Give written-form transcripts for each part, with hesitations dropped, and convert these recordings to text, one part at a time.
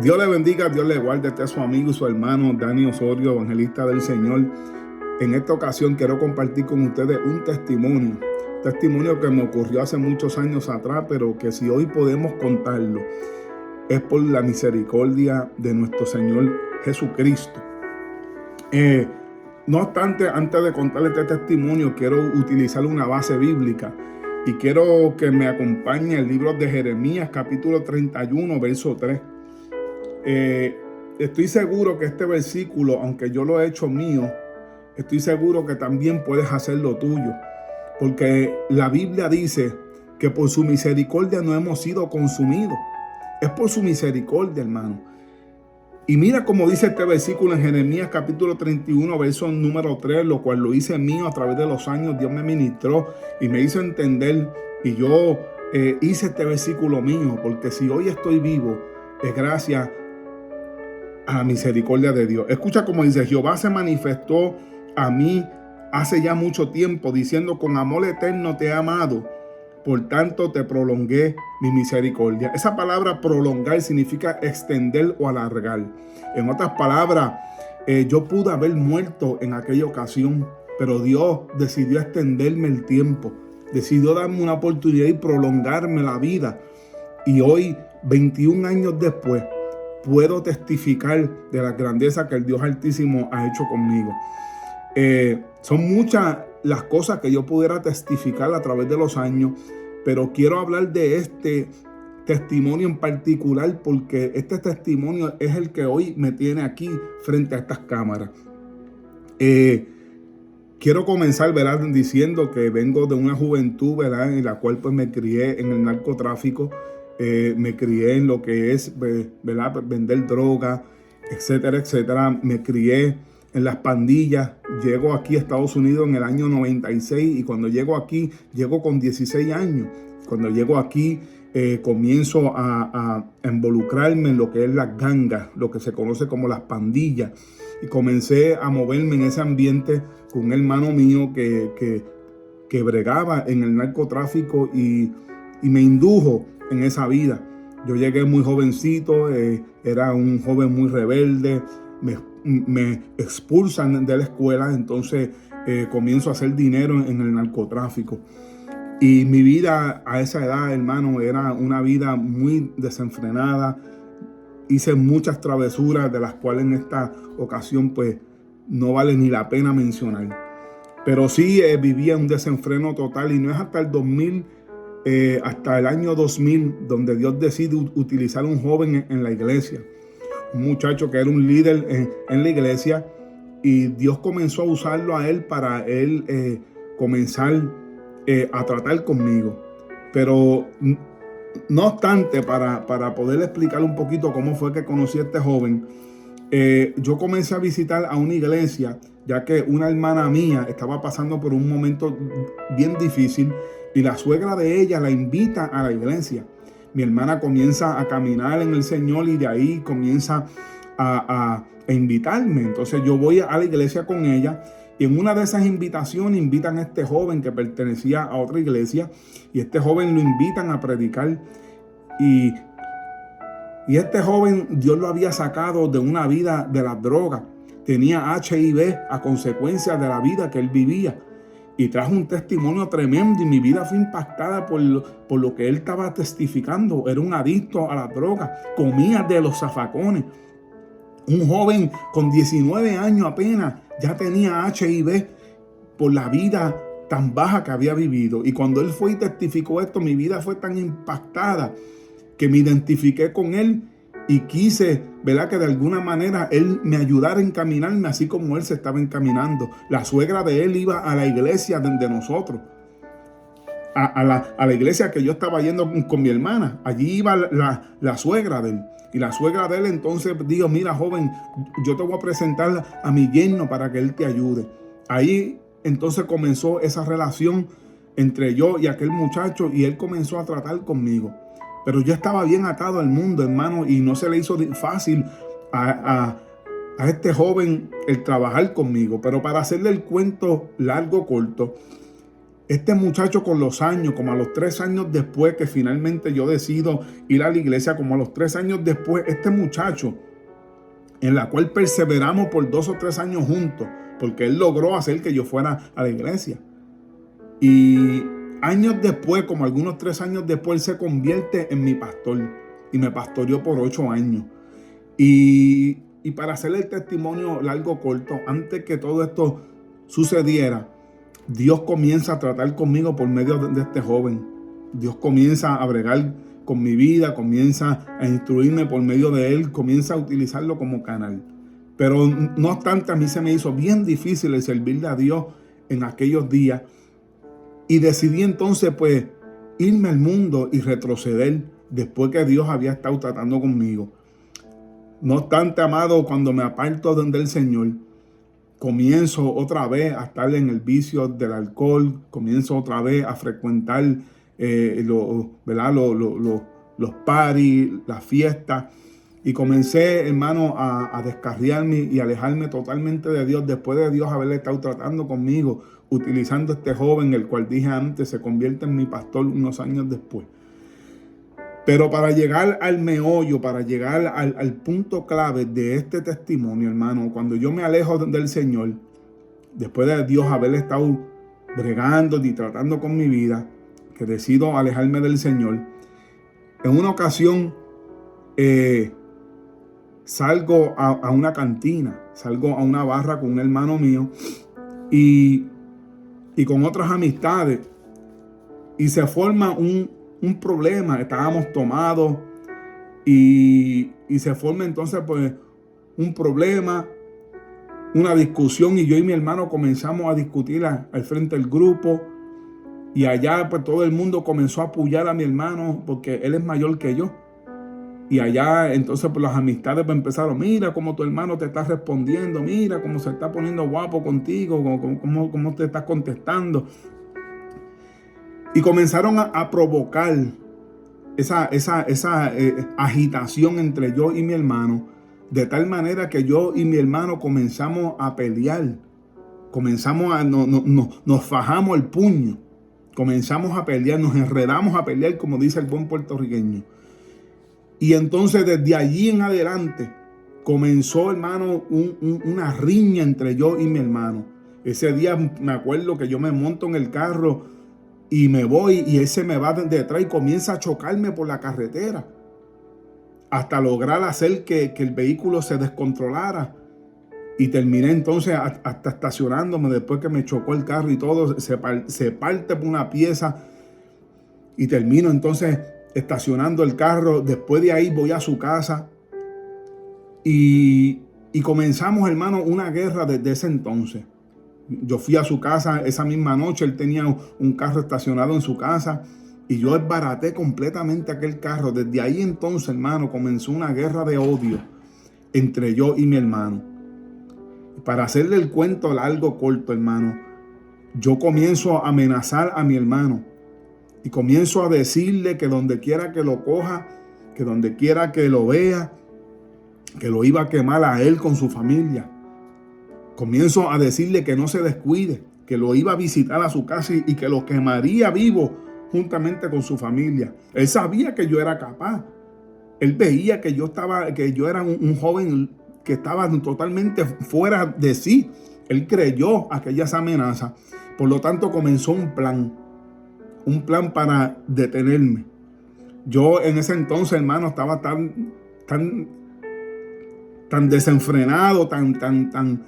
Dios le bendiga, Dios le guarde. Este es su amigo y su hermano Dani Osorio, evangelista del Señor. En esta ocasión quiero compartir con ustedes un testimonio que me ocurrió hace muchos años atrás, pero que si hoy podemos contarlo, es por la misericordia de nuestro Señor Jesucristo. No obstante, antes de contarles este testimonio, quiero utilizar una base bíblica y quiero que me acompañe el libro de Jeremías, capítulo 31, verso 3. Estoy seguro que este versículo, aunque yo lo he hecho mío, estoy seguro que también puedes hacerlo tuyo, porque la Biblia dice que por su misericordia no hemos sido consumidos. Es por su misericordia, hermano. Y mira cómo dice este versículo en Jeremías capítulo 31, verso número 3, lo cual lo hice mío a través de los años. Dios me ministró y me hizo entender, y yo hice este versículo mío, porque si hoy estoy vivo, es gracias a la misericordia de Dios. Escucha cómo dice: Jehová se manifestó a mí hace ya mucho tiempo, diciendo: con amor eterno te he amado, por tanto te prolongué mi misericordia. Esa palabra prolongar significa extender o alargar. En otras palabras, yo pude haber muerto en aquella ocasión, pero Dios decidió extenderme el tiempo, decidió darme una oportunidad y prolongarme la vida. Y hoy, 21 años después, puedo testificar de la grandeza que el Dios Altísimo ha hecho conmigo. Son muchas las cosas que yo pudiera testificar a través de los años, pero quiero hablar de este testimonio en particular, porque este testimonio es el que hoy me tiene aquí frente a estas cámaras. Quiero comenzar, ¿verdad?, diciendo que vengo de una juventud, ¿verdad?, en la cual pues me crié en el narcotráfico. Me crié en lo que es, ¿verdad?, vender droga, etcétera, etcétera. Me crié en las pandillas. Llego aquí a Estados Unidos en el año 96 y cuando llego aquí, llego con 16 años. Cuando llego aquí, comienzo a involucrarme en lo que es las gangas, lo que se conoce como las pandillas. Y comencé a moverme en ese ambiente con un hermano mío que bregaba en el narcotráfico y me indujo en esa vida. Yo llegué muy jovencito, era un joven muy rebelde, me expulsan de la escuela, entonces comienzo a hacer dinero en el narcotráfico. Y mi vida a esa edad, hermano, era una vida muy desenfrenada. Hice muchas travesuras, de las cuales en esta ocasión pues no vale ni la pena mencionar. Pero sí vivía un desenfreno total, y no es hasta el 2000, hasta el año 2000, donde Dios decide utilizar un joven en la iglesia, un muchacho que era un líder en la iglesia, y Dios comenzó a usarlo a él para él comenzar a tratar conmigo. Pero no obstante, para poder explicar un poquito cómo fue que conocí a este joven, yo comencé a visitar a una iglesia, ya que una hermana mía estaba pasando por un momento bien difícil y la suegra de ella la invita a la iglesia. Mi hermana comienza a caminar en el Señor y de ahí comienza a invitarme. Entonces yo voy a la iglesia con ella, y en una de esas invitaciones invitan a este joven que pertenecía a otra iglesia, y este joven lo invitan a predicar. Y este joven, Dios lo había sacado de una vida de las drogas. Tenía HIV a consecuencia de la vida que él vivía. Y trajo un testimonio tremendo, y mi vida fue impactada por lo que él estaba testificando. Era un adicto a la droga, comía de los zafacones. Un joven con 19 años apenas ya tenía HIV por la vida tan baja que había vivido. Y cuando él fue y testificó esto, mi vida fue tan impactada que me identifiqué con él y quise, ¿verdad?, que de alguna manera él me ayudara a encaminarme así como él se estaba encaminando. La suegra de él iba a la iglesia de nosotros, a la iglesia que yo estaba yendo con mi hermana. Allí iba la suegra de él. Y la suegra de él entonces dijo: mira, joven, yo te voy a presentar a mi yerno para que él te ayude. Ahí entonces comenzó esa relación entre yo y aquel muchacho, y él comenzó a tratar conmigo. Pero yo estaba bien atado al mundo, hermano, y no se le hizo fácil a este joven el trabajar conmigo. Pero para hacerle el cuento largo, corto, Este muchacho con los años, como a los 3 años después que finalmente yo decido ir a la iglesia, como a los 3 años después, este muchacho, en la cual perseveramos por 2 o 3 años juntos, porque él logró hacer que yo fuera a la iglesia. Y años después, como algunos 3 años después, él se convierte en mi pastor y me pastoreó por 8 años. Y para hacerle el testimonio largo corto, antes que todo esto sucediera, Dios comienza a tratar conmigo por medio de este joven. Dios comienza a bregar con mi vida, comienza a instruirme por medio de él, comienza a utilizarlo como canal. Pero no obstante, a mí se me hizo bien difícil el servirle a Dios en aquellos días. Y decidí entonces pues irme al mundo y retroceder después que Dios había estado tratando conmigo. No obstante, amado, cuando me aparto del Señor, comienzo otra vez a estar en el vicio del alcohol, comienzo otra vez a frecuentar los parties, las fiestas, y comencé, hermano, a descarriarme y alejarme totalmente de Dios, después de Dios haber estado tratando conmigo, utilizando este joven, el cual dije antes, se convierte en mi pastor unos años después. Pero para llegar al meollo, para llegar al punto clave de este testimonio, hermano, cuando yo me alejo del Señor, después de Dios haber estado bregando y tratando con mi vida, que decido alejarme del Señor, en una ocasión salgo a una cantina, salgo a una barra con un hermano mío y con otras amistades, y se forma un problema. Estábamos tomados y se forma entonces pues un problema, una discusión, y yo y mi hermano comenzamos a discutir al frente del grupo, y allá pues todo el mundo comenzó a apoyar a mi hermano porque él es mayor que yo. Y allá entonces pues las amistades pues empezaron: mira cómo tu hermano te está respondiendo, mira cómo se está poniendo guapo contigo, cómo te está contestando. Y comenzaron a provocar esa agitación entre yo y mi hermano, de tal manera que yo y mi hermano comenzamos a pelear. Nos fajamos el puño, comenzamos a pelear, nos enredamos a pelear, como dice el buen puertorriqueño. Y entonces desde allí en adelante comenzó, hermano, una riña entre yo y mi hermano. Ese día me acuerdo que yo me monto en el carro y me voy, y él se me va detrás y comienza a chocarme por la carretera, hasta lograr hacer que el vehículo se descontrolara. Y terminé entonces hasta estacionándome después que me chocó el carro y todo. Se parte por una pieza y termino entonces estacionando el carro. Después de ahí voy a su casa y comenzamos, hermano, una guerra desde ese entonces. Yo fui a su casa esa misma noche, él tenía un carro estacionado en su casa y yo desbaraté completamente aquel carro. Desde ahí entonces, hermano, comenzó una guerra de odio entre yo y mi hermano. Para hacerle el cuento largo corto, hermano, yo comienzo a amenazar a mi hermano y comienzo a decirle que donde quiera que lo coja, que donde quiera que lo vea, que lo iba a quemar a él con su familia. Comienzo a decirle que no se descuide, que lo iba a visitar a su casa y que lo quemaría vivo juntamente con su familia. Él sabía que yo era capaz. Él veía que yo era un joven que estaba totalmente fuera de sí. Él creyó aquellas amenazas. Por lo tanto, comenzó un plan para detenerme. Yo en ese entonces, hermano, estaba tan desenfrenado, tan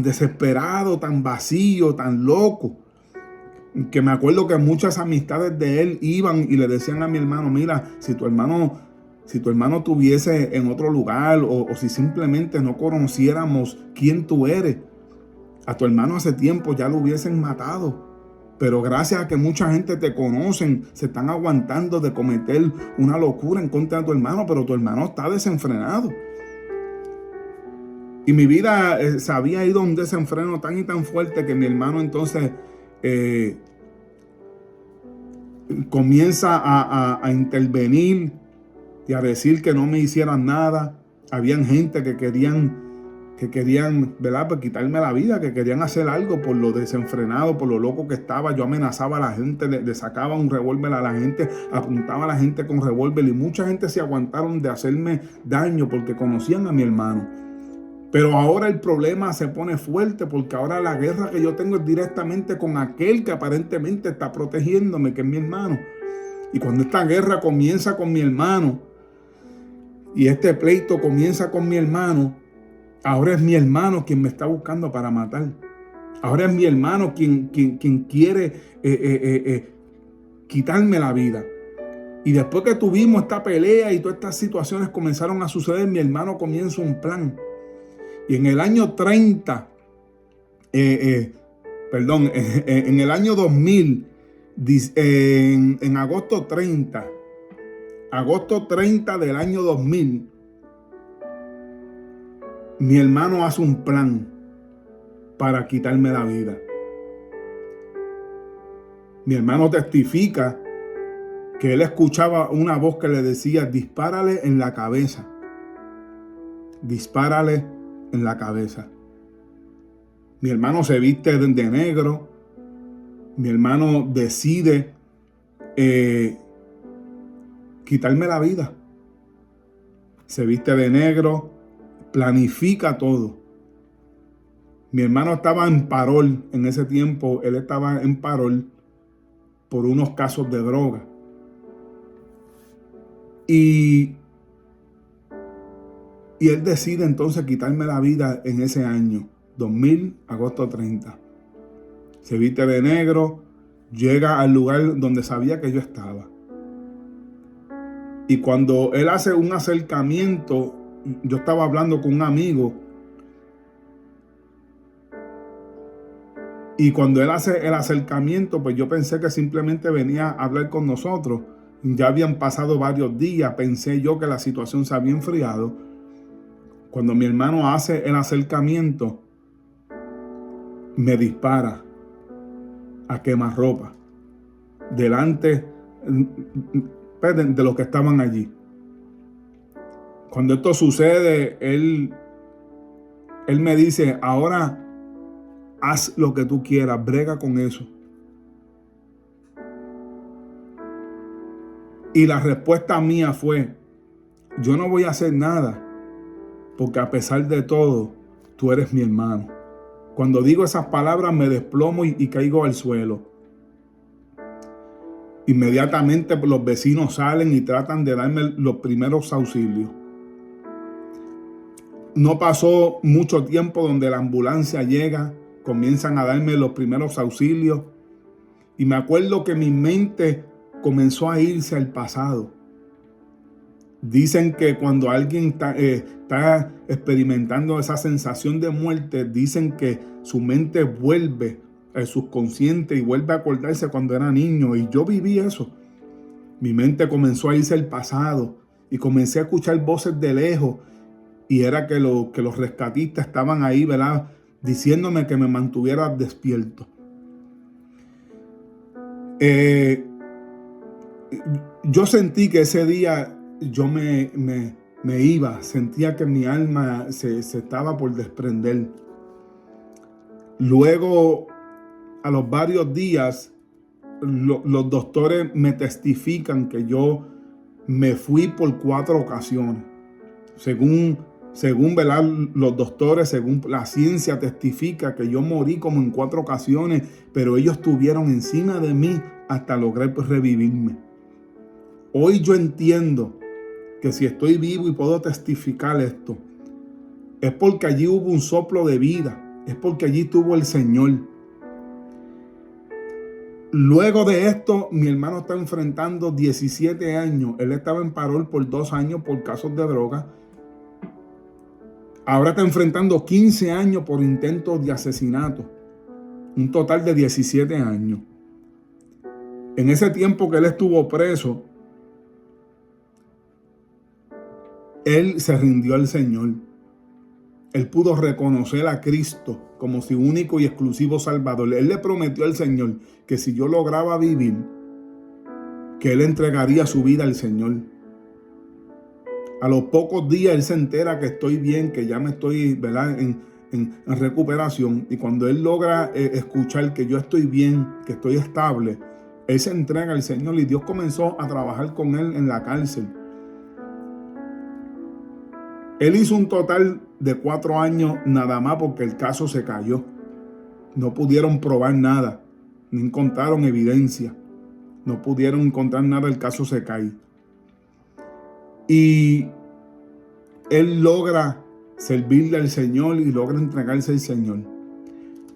desesperado, tan vacío, tan loco, que me acuerdo que muchas amistades de él iban y le decían a mi hermano: mira, si tu hermano estuviese en otro lugar, o si simplemente no conociéramos quién tú eres, a tu hermano hace tiempo ya lo hubiesen matado. Pero gracias a que mucha gente te conocen, se están aguantando de cometer una locura en contra de tu hermano, pero tu hermano está desenfrenado. Y mi vida se había ido a un desenfreno tan y tan fuerte que mi hermano entonces comienza a intervenir y a decir que no me hicieran nada. Habían gente que querían que querían, ¿verdad?, pues quitarme la vida, que querían hacer algo por lo desenfrenado, por lo loco que estaba. Yo amenazaba a la gente, le sacaba un revólver a la gente, apuntaba a la gente con revólver, y mucha gente se aguantaron de hacerme daño porque conocían a mi hermano. Pero ahora el problema se pone fuerte, porque ahora la guerra que yo tengo es directamente con aquel que aparentemente está protegiéndome, que es mi hermano. Y cuando esta guerra comienza con mi hermano, y este pleito comienza con mi hermano, ahora es mi hermano quien me está buscando para matar. Ahora es mi hermano quien quiere quitarme la vida. Y después que tuvimos esta pelea y todas estas situaciones comenzaron a suceder, mi hermano comienza un plan. Y en el año 30, en el año 2000, en agosto 30 del año 2000, mi hermano hace un plan para quitarme la vida. Mi hermano testifica que él escuchaba una voz que le decía: dispárale en la cabeza. Dispárale en la cabeza. Mi hermano se viste de negro. Mi hermano decide quitarme la vida. Se viste de negro, planifica todo. Mi hermano estaba en parol en ese tiempo. Él estaba en parol por unos casos de droga. Y él decide entonces quitarme la vida en ese año, 2000, agosto 30. Se viste de negro, llega al lugar donde sabía que yo estaba. Y cuando él hace un acercamiento, yo estaba hablando con un amigo. Y cuando él hace el acercamiento, pues yo pensé que simplemente venía a hablar con nosotros. Ya habían pasado varios días, pensé yo que la situación se había enfriado. Cuando mi hermano hace el acercamiento, me dispara a quemarropa delante de los que estaban allí. Cuando esto sucede, él me dice: ahora haz lo que tú quieras, brega con eso. Y la respuesta mía fue: yo no voy a hacer nada, porque a pesar de todo, tú eres mi hermano. Cuando digo esas palabras me desplomo y caigo al suelo. Inmediatamente los vecinos salen y tratan de darme los primeros auxilios. No pasó mucho tiempo donde la ambulancia llega, comienzan a darme los primeros auxilios. Y me acuerdo que mi mente comenzó a irse al pasado. Dicen que cuando alguien está experimentando esa sensación de muerte, dicen que su mente vuelve al subconsciente y vuelve a acordarse cuando era niño. Y yo viví eso. Mi mente comenzó a irse al pasado y comencé a escuchar voces de lejos. Y era que los rescatistas estaban ahí, ¿verdad?, diciéndome que me mantuviera despierto. Yo sentí que ese día yo me iba, sentía que mi alma se estaba por desprender. Luego, a los varios días, los doctores me testifican que yo me fui por 4 ocasiones. Según ¿verdad?, los doctores, según la ciencia testifica que yo morí como en 4 ocasiones, pero ellos estuvieron encima de mí hasta lograr revivirme. Hoy yo entiendo que si estoy vivo y puedo testificar esto, es porque allí hubo un soplo de vida, es porque allí estuvo el Señor. Luego de esto, mi hermano está enfrentando 17 años. Él estaba en parol por 2 años por casos de droga. Ahora está enfrentando 15 años por intentos de asesinato. Un total de 17 años. En ese tiempo que él estuvo preso, él se rindió al Señor. Él pudo reconocer a Cristo como su único y exclusivo Salvador. Él le prometió al Señor que si yo lograba vivir, que él entregaría su vida al Señor. A los pocos días él se entera que estoy bien, que ya me estoy, ¿verdad?, en recuperación. Y cuando él logra escuchar que yo estoy bien, que estoy estable, él se entrega al Señor y Dios comenzó a trabajar con él en la cárcel. Él hizo un total de 4 años nada más porque el caso se cayó. No pudieron probar nada, no encontraron evidencia, no pudieron encontrar nada, el caso se cae. Y él logra servirle al Señor y logra entregarse al Señor.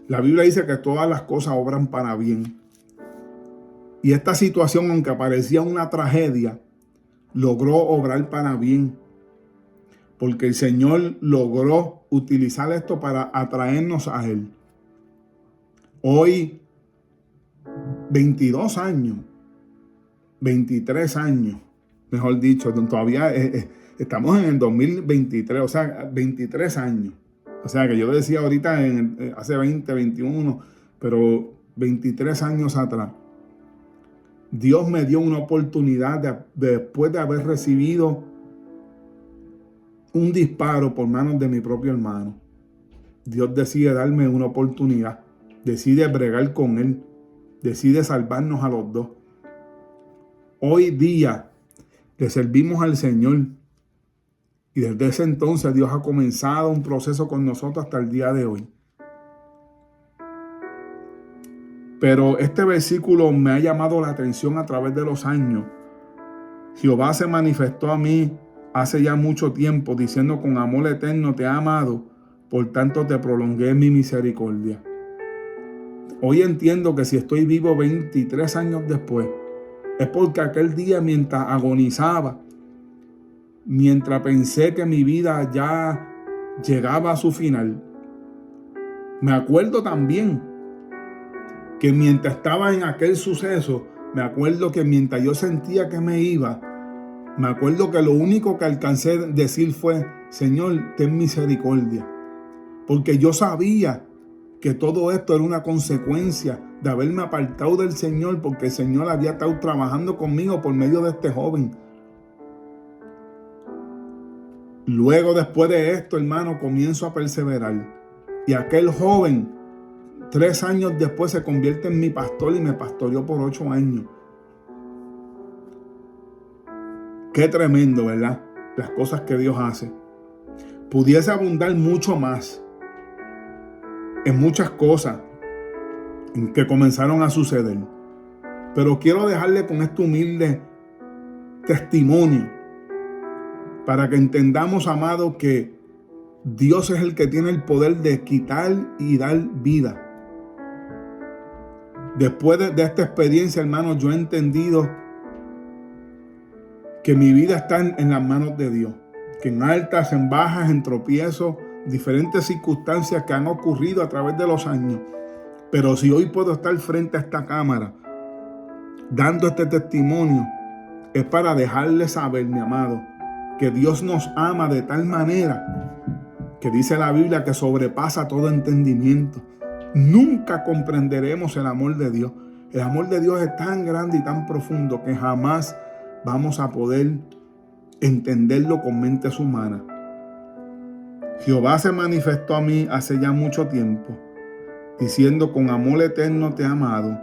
La Biblia dice que todas las cosas obran para bien. Y esta situación, aunque parecía una tragedia, logró obrar para bien. Porque el Señor logró utilizar esto para atraernos a Él. Hoy, 22 años, 23 años, mejor dicho, todavía estamos en el 2023, o sea, 23 años. O sea, que yo decía ahorita hace 20, 21, pero 23 años atrás. Dios me dio una oportunidad después de haber recibido un disparo por manos de mi propio hermano. Dios decide darme una oportunidad, decide bregar con él, decide salvarnos a los dos. Hoy día le servimos al Señor y desde ese entonces Dios ha comenzado un proceso con nosotros hasta el día de hoy. Pero este versículo me ha llamado la atención a través de los años. Jehová se manifestó a mí hace ya mucho tiempo, diciendo: con amor eterno te he amado, por tanto te prolongué mi misericordia. Hoy entiendo que si estoy vivo 23 años después, es porque aquel día, mientras agonizaba, mientras pensé que mi vida ya llegaba a su final, me acuerdo también que mientras estaba en aquel suceso, me acuerdo que mientras yo sentía que me iba, me acuerdo que lo único que alcancé a decir fue: Señor, ten misericordia. Porque yo sabía que todo esto era una consecuencia de haberme apartado del Señor, porque el Señor había estado trabajando conmigo por medio de este joven. Luego, después de esto, hermano, comienzo a perseverar. Y aquel joven, 3 años después, se convierte en mi pastor y me pastoreó por 8 años. Qué tremendo, ¿verdad? Las cosas que Dios hace. Pudiese abundar mucho más en muchas cosas que comenzaron a suceder. Pero quiero dejarle con este humilde testimonio para que entendamos, amados, que Dios es el que tiene el poder de quitar y dar vida. Después de esta experiencia, hermanos, yo he entendido que mi vida está en las manos de Dios. Que en altas, en bajas, en tropiezos, diferentes circunstancias que han ocurrido a través de los años. Pero si hoy puedo estar frente a esta cámara dando este testimonio, es para dejarle saber, mi amado, que Dios nos ama de tal manera que dice la Biblia que sobrepasa todo entendimiento. Nunca comprenderemos el amor de Dios. El amor de Dios es tan grande y tan profundo que jamás vamos a poder entenderlo con mentes humanas. Jehová se manifestó a mí hace ya mucho tiempo, diciendo: con amor eterno te he amado,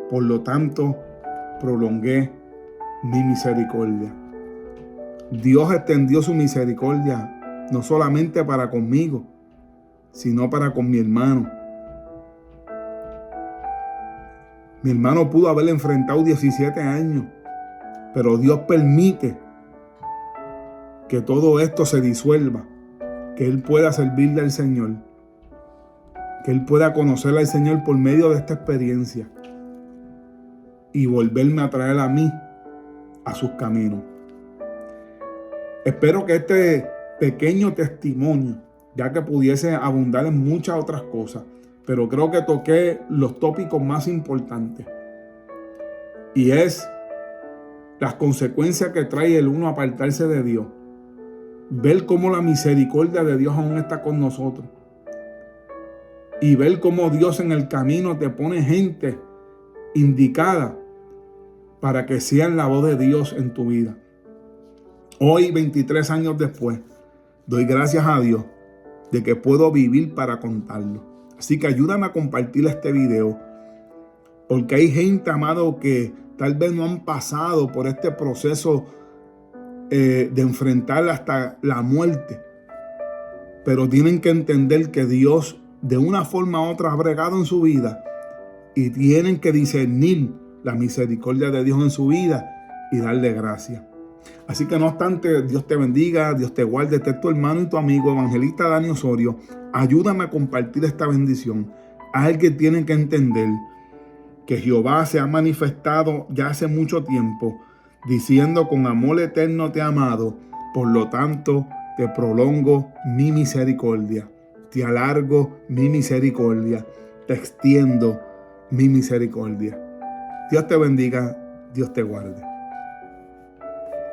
por lo tanto prolongué mi misericordia. Dios extendió su misericordia no solamente para conmigo, sino para con mi hermano. Mi hermano pudo haber enfrentado 17 años, pero Dios permite que todo esto se disuelva, que él pueda servirle al Señor, que él pueda conocer al Señor por medio de esta experiencia y volverme a traer a mí a sus caminos. Espero que este pequeño testimonio, ya que pudiese abundar en muchas otras cosas, pero creo que toqué los tópicos más importantes, y es las consecuencias que trae el uno apartarse de Dios. Ver cómo la misericordia de Dios aún está con nosotros. Y ver cómo Dios en el camino te pone gente indicada para que sean la voz de Dios en tu vida. Hoy, 23 años después, doy gracias a Dios de que puedo vivir para contarlo. Así que ayúdame a compartir este video, porque hay gente, amado, que tal vez no han pasado por este proceso de enfrentar hasta la muerte, pero tienen que entender que Dios de una forma u otra ha bregado en su vida y tienen que discernir la misericordia de Dios en su vida y darle gracias. Así que no obstante, Dios te bendiga, Dios te guarde. Este es tu hermano y tu amigo evangelista Dani Osorio. Ayúdame a compartir esta bendición. Alguien tiene que entender que Jehová se ha manifestado ya hace mucho tiempo, diciendo: con amor eterno te he amado, por lo tanto te prolongo mi misericordia, te alargo mi misericordia, te extiendo mi misericordia. Dios te bendiga, Dios te guarde.